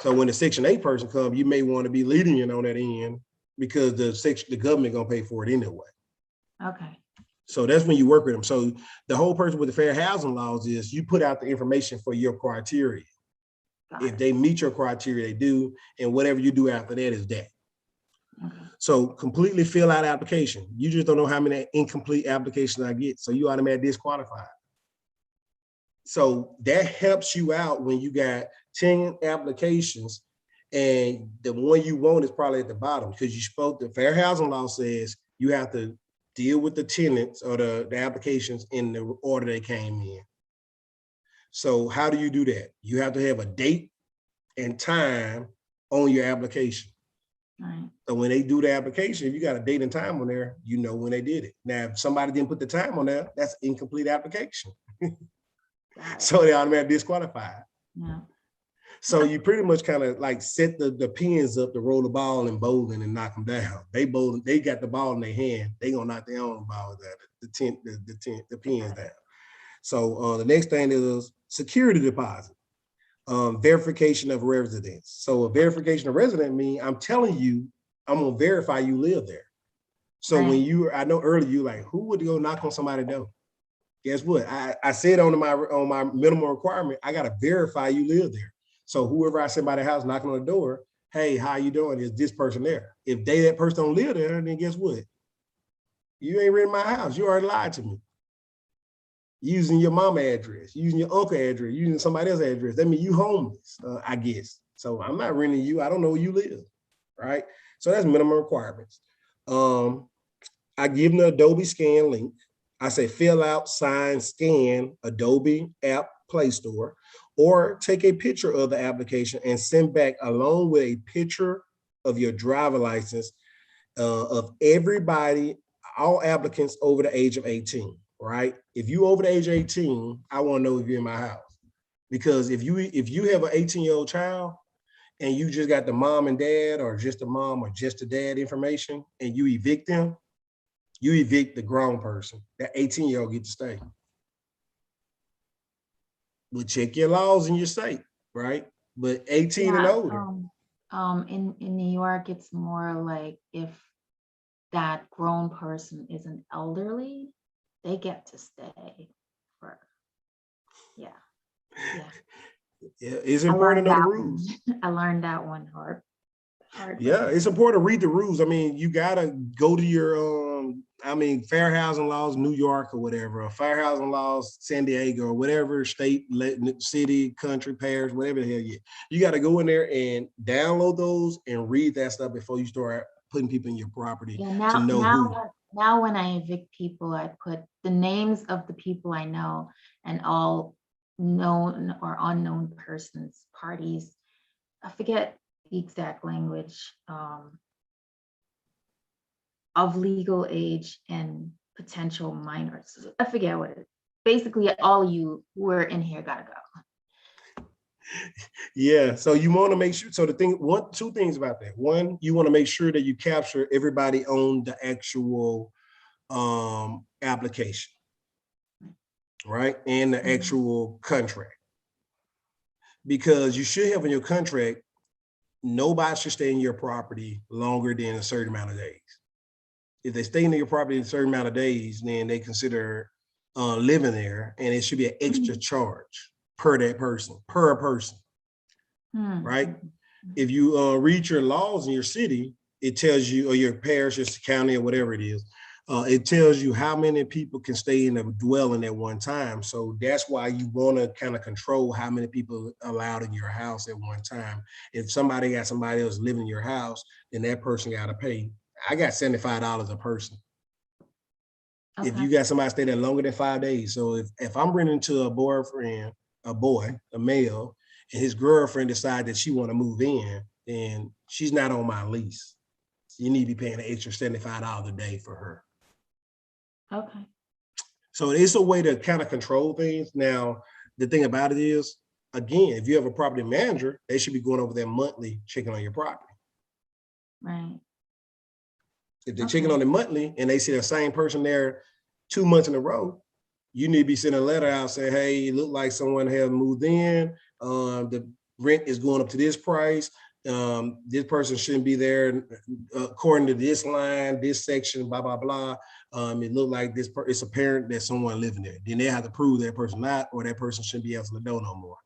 So when the Section 8 person comes, you may want to be lenient on that end because the government gonna pay for it anyway. Okay. So that's when you work with them. So the whole person with the fair housing laws is you put out the information for your criteria. If they meet your criteria, they do, and whatever you do after that is that. Okay. So completely fill out application. You just don't know how many incomplete applications I get, so you automatically disqualified. So that helps you out when you got 10 applications and the one you want is probably at the bottom because the fair housing law says you have to deal with the tenants or the applications in the order they came in. So how do you do that? You have to have a date and time on your application. Right. So when they do the application, if you got a date and time on there, you know when they did it. Now, if somebody didn't put the time on there, that's incomplete application. So they automatically disqualified. Yeah. So you pretty much kind of like set the pins up to roll the ball in bowling and knock them down. They got the ball in their hand. They gonna knock their own ball down, the pins down. So the next thing is security deposit, verification of residence. So a verification of residence means I'm telling you, I'm gonna verify you live there. So when I know earlier you like, who would go knock on somebody's door? Guess what? I said on my minimum requirement, I gotta verify you live there. So whoever I send by the house knocking on the door, hey, how you doing? Is this person there? If that person don't live there, then guess what? You ain't renting my house. You already lied to me. Using your mama address, using your uncle address, using somebody else's address. That means you homeless, I guess. So I'm not renting you. I don't know where you live, right? So that's minimum requirements. I give them the Adobe scan link. I say fill out, sign, scan Adobe app Play Store, or take a picture of the application and send back along with a picture of your driver license of everybody, all applicants over the age of 18, right? If you over the age of 18, I want to know if you're in my house. Because if you have an 18-year-old child and you just got the mom and dad or just the mom or just the dad information and you evict them, you evict the grown person. That 18-year-old get to stay. But check your laws in your state, right? But 18 and older. In New York, it's more like if that grown person is an elderly, they get to stay for, yeah. It's important to know the rules. I learned that one hard. Yeah, it's important to read the rules. I mean, you gotta go to your fair housing laws, New York or whatever, or fair housing laws, San Diego or whatever state, city, country, parish, whatever the hell you got to go in there and download those and read that stuff before you start putting people in your property to know who. Now when I evict people, I put the names of the people I know and all known or unknown persons, parties. I forget the exact language, of legal age and potential minors. I forget what it is. Basically, all of you who are in here gotta go. Yeah, so you want to make sure. So two things about that. One, you want to make sure that you capture everybody on the actual application, right? And the actual contract. Because you should have in your contract nobody should stay in your property longer than a certain amount of days. If they stay in your property a certain amount of days, then they consider living there, and it should be an extra charge per person. Right? If you read your laws in your city, it tells you, or your parish, your county, or whatever it is, it tells you how many people can stay in a dwelling at one time. So that's why you want to kind of control how many people allowed in your house at one time. If somebody got somebody else living in your house, then that person got to pay. I got $75 a person. Okay. If you got somebody stay there longer than 5 days. So if I'm renting to a boyfriend, a male, and his girlfriend decide that she want to move in, then she's not on my lease. You need to be paying an extra $75 a day for her. Okay. So it's a way to kind of control things. Now, the thing about it is, again, if you have a property manager, they should be going over there monthly, checking on your property. Right. If they're checking on it monthly and they see the same person there 2 months in a row, you need to be sending a letter out saying, hey, it looked like someone has moved in. The rent is going up to this price. This person shouldn't be there according to this line, this section, blah, blah, blah. It looked like it's apparent that someone living there. Then they have to prove that person not, or that person shouldn't be answering the door no more.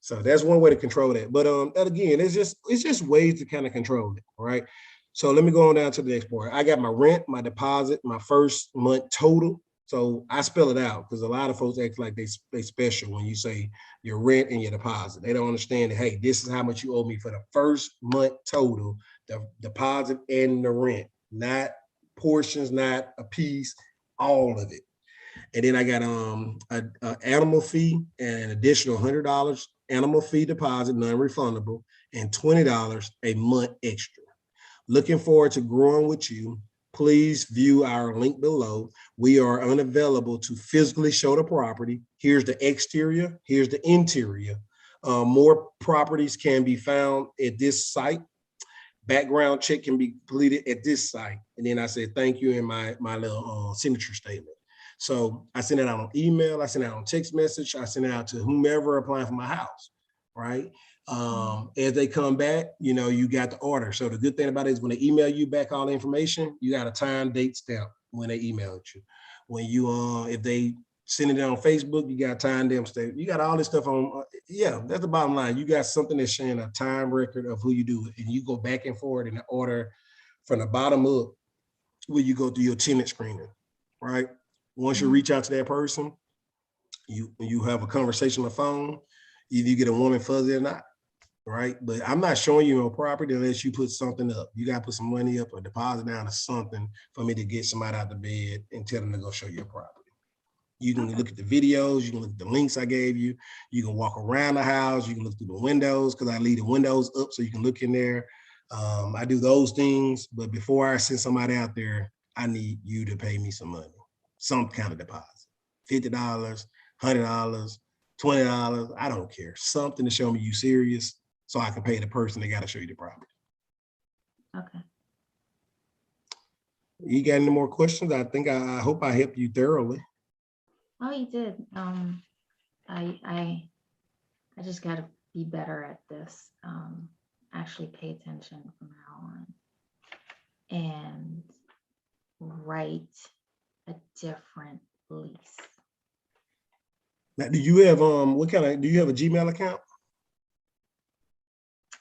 So that's one way to control that. But again, it's just ways to kind of control it, right? So let me go on down to the next part. I got my rent, my deposit, my first month total. So I spell it out because a lot of folks act like they special when you say your rent and your deposit. They don't understand that, hey, this is how much you owe me for the first month total, the deposit and the rent, not portions, not a piece, all of it. And then I got an animal fee and an additional $100 animal fee deposit, non-refundable, and $20 a month extra. Looking forward to growing with you. Please view our link below. We are unavailable to physically show the property. Here's the exterior, here's the interior. More properties can be found at this site. Background check can be completed at this site. And then I said, thank you in my little signature statement. So I sent it out on email, I sent it out on text message, I sent it out to whomever applying for my house, right? As they come back, you got the order. So the good thing about it is when they email you back all the information, you got a time, date, stamp when they emailed you. When you, if they send it on Facebook, you got time, damn stamp. You got all this stuff on, yeah, that's the bottom line. You got something that's showing a time record of who you do it. And you go back and forward in the order from the bottom up where you go through your tenant screening, right? Once you reach out to that person, you have a conversation on the phone, either you get a warm and fuzzy or not, right? But I'm not showing you no property unless you put something up. You got to put some money up or deposit down or something for me to get somebody out the bed and tell them to go show you a property. You can look at the videos, you can look at the links I gave you, you can walk around the house, you can look through the windows because I leave the windows up so you can look in there. I do those things, but before I send somebody out there, I need you to pay me some money. Some kind of deposit, $50, $100, $20, I don't care. Something to show me you serious so I can pay the person that got to show you the property. Okay. You got any more questions? I think I hope I helped you thoroughly. Oh, you did. I just got to be better at this. Actually pay attention from now on and write a different lease. Now, do you have do you have a Gmail account?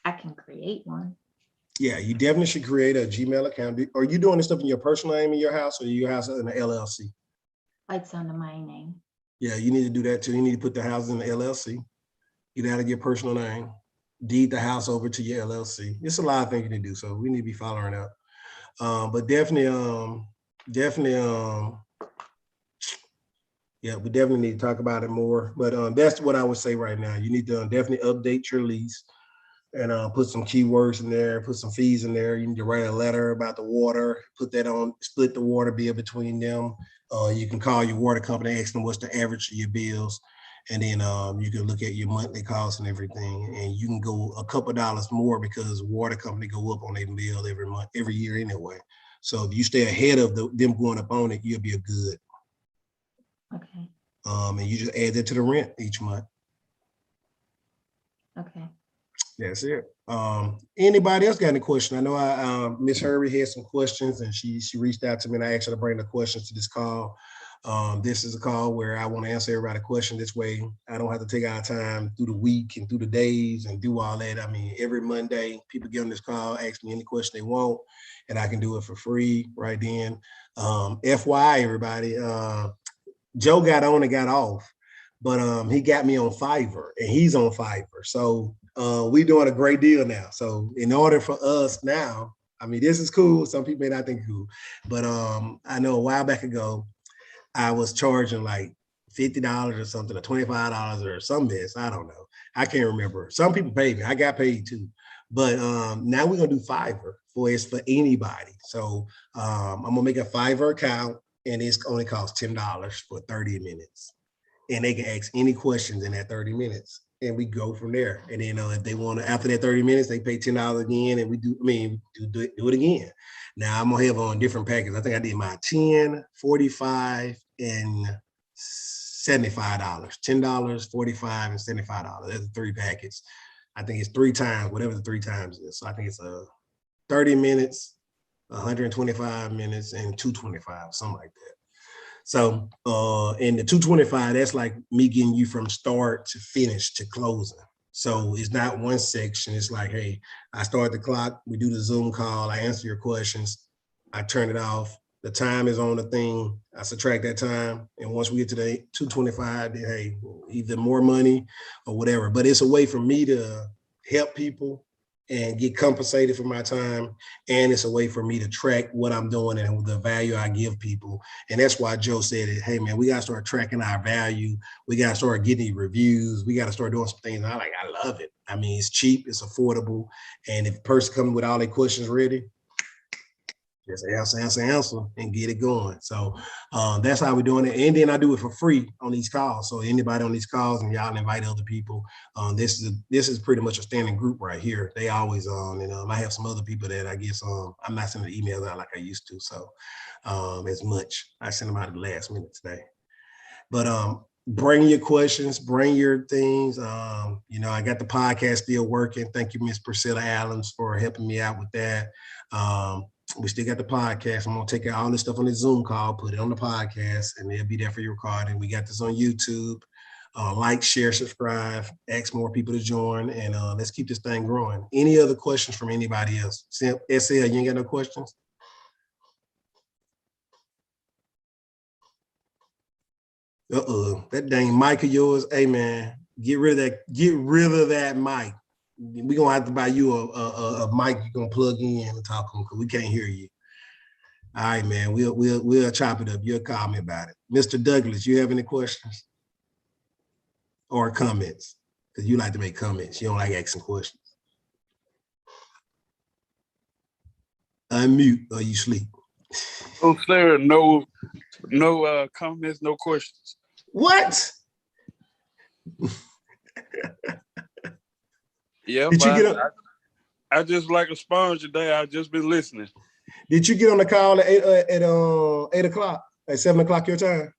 I can create one. Yeah, you definitely should create a Gmail account. Are you doing this stuff in your personal name in your house or your house in the LLC? It's under my name. Yeah, you need to do that too. You need to put the house in the LLC. Get out of your personal name, deed the house over to your LLC. It's a lot of things you can do. So we need to be following up. But definitely, yeah, we definitely need to talk about it more. But that's what I would say right now. You need to definitely update your lease and put some keywords in there, put some fees in there. You need to write a letter about the water, put that on, split the water bill between them. You can call your water company, ask them what's the average of your bills. And then you can look at your monthly costs and everything. And you can go a couple dollars more because water company go up on their bill every month, every year anyway. So if you stay ahead of them going up on it, you'll be a good. Okay. And you just add that to the rent each month. Okay. That's it. Anybody else got any question? I know Miss Hurry had some questions and she reached out to me and I asked her to bring the questions to this call. This is a call where I want to answer everybody's question this way. I don't have to take our time through the week and through the days and do all that. I mean, every Monday, people get on this call, ask me any question they want, and I can do it for free right then. FYI, everybody, Joe got on and got off, but he got me on Fiverr and he's on Fiverr. So we doing a great deal now. So in order for us now, I mean, this is cool. Some people may not think cool, but I know a while back ago, I was charging like $50 or something, or $25 or some mess. I don't know. I can't remember. Some people paid me. I got paid too. But now we're gonna do Fiverr for anybody. So I'm gonna make a Fiverr account and it's only costs $10 for 30 minutes. And they can ask any questions in that 30 minutes. And we go from there. And then if they want to, after that 30 minutes, they pay $10 again. And we do it again. Now I'm gonna have on different packages. I think I did my 10, 45, and $75. $10, 45, and $75. That's the 3 packets. I think it's 3 times, whatever the 3 times is. So I think it's 30 minutes, 125 minutes, and 225, something like that. So in the 225, that's like me getting you from start to finish to closing. So it's not one section. It's like, hey, I start the clock, we do the Zoom call, I answer your questions, I turn it off. The time is on the thing, I subtract that time. And once we get to the 225, then hey, either more money or whatever. But it's a way for me to help people and get compensated for my time. And it's a way for me to track what I'm doing and the value I give people. And that's why Joe said it. Hey man, we got to start tracking our value. We got to start getting reviews. We got to start doing some things. And I love it. I mean, it's cheap, it's affordable. And if a person comes with all their questions ready, just answer, and get it going. So that's how we're doing it. And then I do it for free on these calls. So anybody on these calls, and y'all invite other people. This is pretty much a standing group right here. They always on, and I have some other people that I guess I'm not sending emails out like I used to. So as much. I send them out at the last minute today. But bring your questions, bring your things. I got the podcast still working. Thank you, Miss Priscilla Adams, for helping me out with that. We still got the podcast. I'm gonna take all this stuff on the Zoom call, put it on the podcast, and they'll be there for your recording. We got this on YouTube. Like, share, subscribe, ask more people to join, and let's keep this thing growing. Any other questions from anybody else? SL, you ain't got no questions? That dang mic of yours. Hey man, get rid of that mic. We're gonna have to buy you a mic you're gonna plug in and talk on because we can't hear you. All right, man. We'll chop it up. You'll call me about it. Mr. Douglas, you have any questions or comments? Because you like to make comments. You don't like asking questions. Unmute or you sleep. Oh, sir, no comments, no questions. What? Yeah, I just like a sponge today. I've just been listening. Did you get on the call at 8 o'clock, at 7 o'clock your time?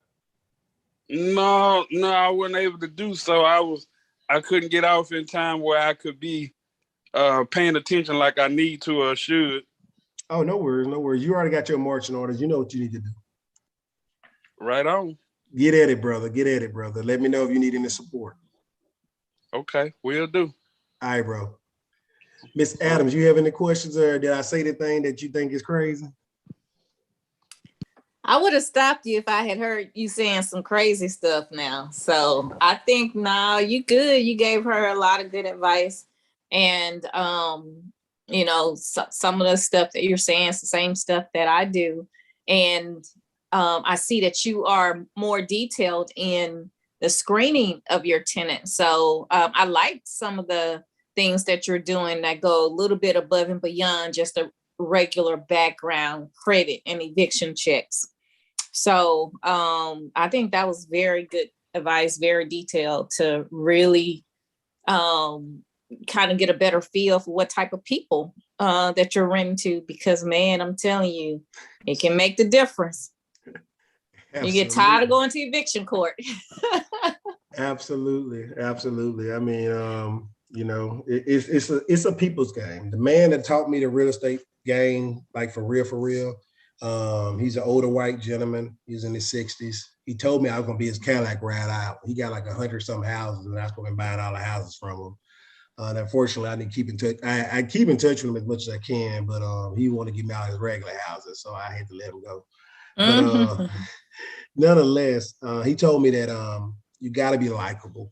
No, I wasn't able to do so. I couldn't get off in time where I could be paying attention like I need to or should. Oh, no worries, no worries. You already got your marching orders. You know what you need to do. Right on. Get at it, brother. Get at it, brother. Let me know if you need any support. Okay, will do. All right, bro. Miss Adams, you have any questions, or did I say the thing that you think is crazy? I would have stopped you if I had heard you saying some crazy stuff now. So I think you good. You gave her a lot of good advice. And some of the stuff that you're saying is the same stuff that I do. And I see that you are more detailed in the screening of your tenants. So I like some of the things that you're doing that go a little bit above and beyond just a regular background credit and eviction checks. So I think that was very good advice, very detailed to really kind of get a better feel for what type of people that you're renting to, because man, I'm telling you, it can make the difference. Absolutely. You get tired of going to eviction court. Absolutely. I mean, You know, it's a people's game. The man that taught me the real estate game, like for real, he's an older white gentleman. He's in his 60s. He told me I was gonna be his Cadillac ride out. He got like 100 some houses, and I was gonna be buying all the houses from him. And unfortunately, I didn't keep in touch. I keep in touch with him as much as I can, but he wanted to give me all his regular houses, so I had to let him go. But nonetheless, he told me that you got to be likable.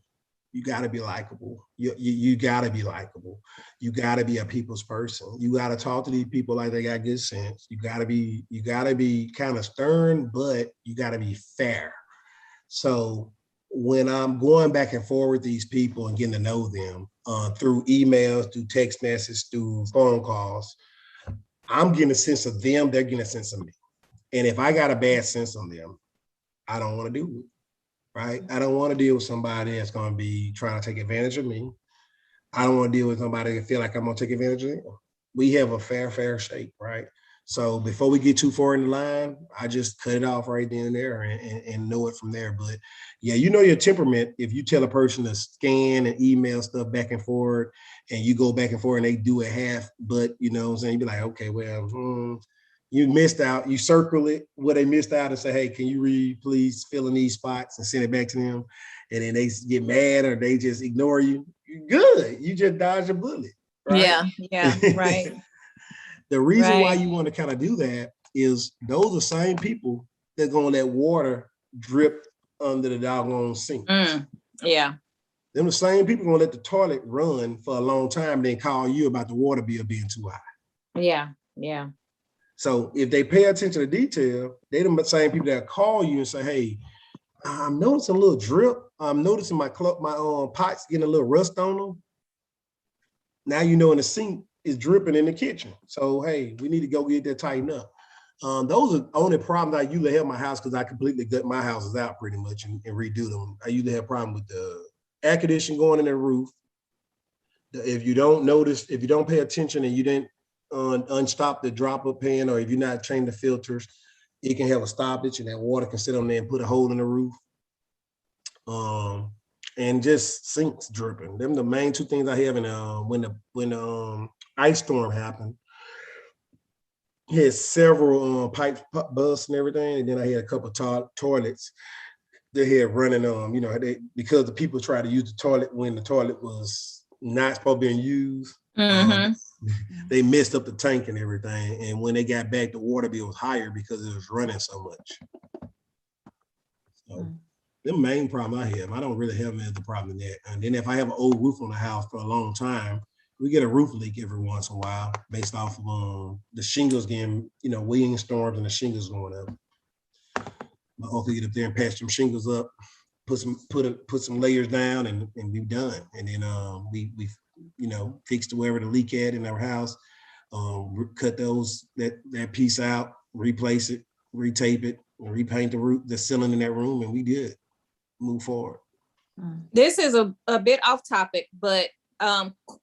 You got to be likable. You got to be likable. You got to be a people's person. You got to talk to these people like they got good sense. You got to be kind of stern, but you got to be fair. So when I'm going back and forth with these people and getting to know them through emails, through text messages, through phone calls, I'm getting a sense of them. They're getting a sense of me. And if I got a bad sense on them, I don't want to do it. Right? I don't want to deal with somebody that's going to be trying to take advantage of me. I don't want to deal with somebody that feel like I'm going to take advantage of them. We have a fair shake, right? So before we get too far in the line, I just cut it off right then and there and know it from there. But yeah, you know your temperament. If you tell a person to scan and email stuff back and forth, and you go back and forth and they do it half, but you know what I'm saying? You be like, okay, well, you missed out. You circle it where they missed out and say, hey, can you please fill in these spots and send it back to them? And then they get mad or they just ignore you. You're good. You just dodged a bullet. Right? Yeah, right. The reason why you want to kind of do that is those are the same people that going to let water drip under the doggone sink. Yeah. Them the same people going to let the toilet run for a long time and then call you about the water bill being too high. Yeah. So if they pay attention to detail, they the same people that call you and say, hey, I'm noticing a little drip. I'm noticing my pots getting a little rust on them. Now you know in the sink is dripping in the kitchen. So, hey, we need to go get that tightened up. Those are the only problems I usually have in my house because I completely gut my houses out pretty much and redo them. I usually have a problem with the air conditioning going in the roof. If you don't notice, if you don't pay attention and you didn't unstop the drop-up pan, or if you're not changing the filters, it can have a stoppage and that water can sit on there and put a hole in the roof. And just sinks dripping. Them the main two things I have. And when the ice storm happened, he had several pipes bust and everything. And then I had a couple of toilets they had running because the people tried to use the toilet when the toilet was not supposed to be used. They messed up the tank and everything. And when they got back, the water bill was higher because it was running so much. So the main problem I have, I don't really have any other problem than that. And then if I have an old roof on the house for a long time, we get a roof leak every once in a while based off of the shingles getting, wind storms and the shingles going up. My uncle get up there and patch them shingles up, put some layers down, and we done. And then we fixed wherever the leak at in our house, cut that piece out, replace it, retape it, repaint the roof, the ceiling in that room, and we did move forward. This is a bit off topic, but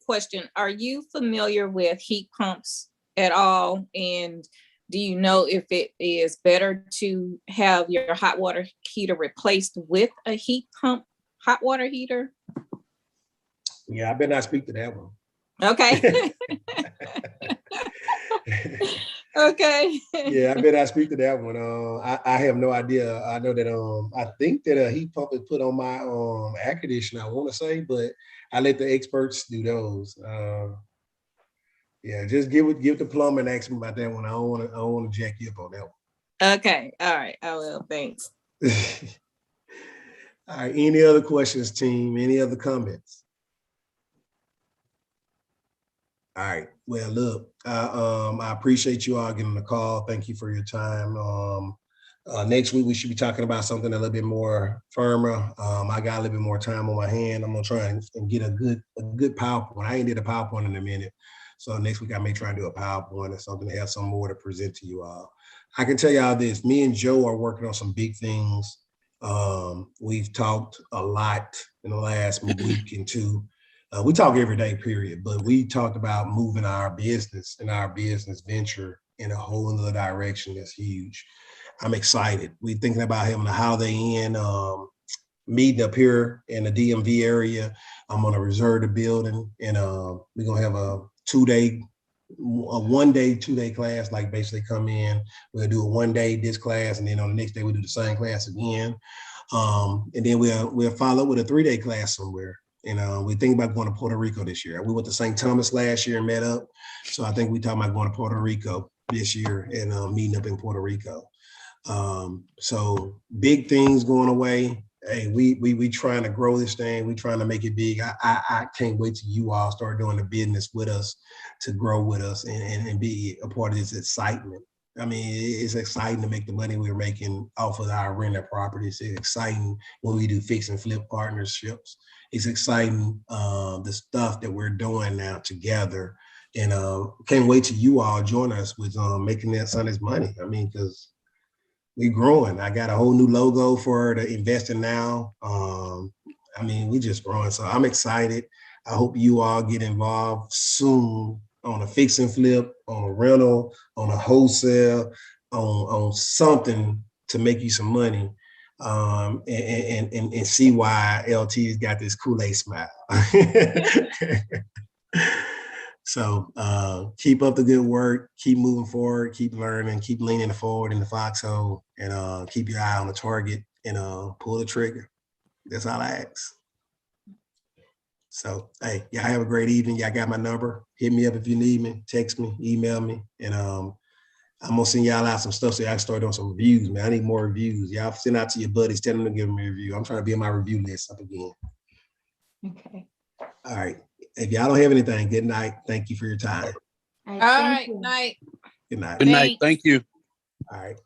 question: are you familiar with heat pumps at all? And do you know if it is better to have your hot water heater replaced with a heat pump hot water heater? Yeah, I better not speak to that one. Okay. Okay. Yeah, I better not speak to that one. I have no idea. I know that I think that a heat pump is put on my air conditioner, I want to say, but I let the experts do those. Yeah, just give the plumber and ask him about that one. I don't want to jack you up on that one. Okay. All right. I will. Thanks. All right. Any other questions, team? Any other comments? All right. Well, look, I appreciate you all getting the call. Thank you for your time. Next week, we should be talking about something a little bit more firmer. I got a little bit more time on my hand. I'm going to try and get a good PowerPoint. I ain't did a PowerPoint in a minute. So next week, I may try and do a PowerPoint or something to have some more to present to you all. I can tell y'all this. Me and Joe are working on some big things. We've talked a lot in the last week and two. We talk every day, period, but we talked about moving our business and our business venture in a whole other direction that's huge. I'm excited. We're thinking about having a Holiday Inn meeting up here in the DMV area. I'm gonna reserve the building, and we're gonna have a 1-day, 2-day class, like basically come in. We'll do a 1-day this class, and then on the next day we'll do the same class again. And then we'll follow up with a 3-day class somewhere. And we think about going to Puerto Rico this year. We went to St. Thomas last year and met up. So I think we talking about going to Puerto Rico this year and meeting up in Puerto Rico. So big things going away. Hey, we trying to grow this thing. We trying to make it big. I can't wait till you all start doing the business with us, to grow with us and be a part of this excitement. I mean, it's exciting to make the money we're making off of our rental properties. It's exciting when we do fix and flip partnerships. It's exciting, the stuff that we're doing now together. And can't wait till you all join us with making that Sunday's money. I mean, because we growing. I got a whole new logo for the investing now. I mean, we just growing. So I'm excited. I hope you all get involved soon on a fix and flip, on a rental, on a wholesale, on something to make you some money, and see why LT's got this Kool-Aid smile. So keep up the good work, keep moving forward, keep learning, keep leaning forward in the foxhole, and keep your eye on the target, and pull the trigger. That's all I ask. So, hey, y'all have a great evening. Y'all got my number. Hit me up if you need me. Text me, email me, and I'm gonna send y'all out some stuff so y'all can start doing some reviews, man. I need more reviews. Y'all send out to your buddies, tell them to give me a review. I'm trying to be on my review list up again. Okay. All right. If y'all don't have anything, good night. Thank you for your time. All All right. right, night. Good night. Good night. Thank you. All right.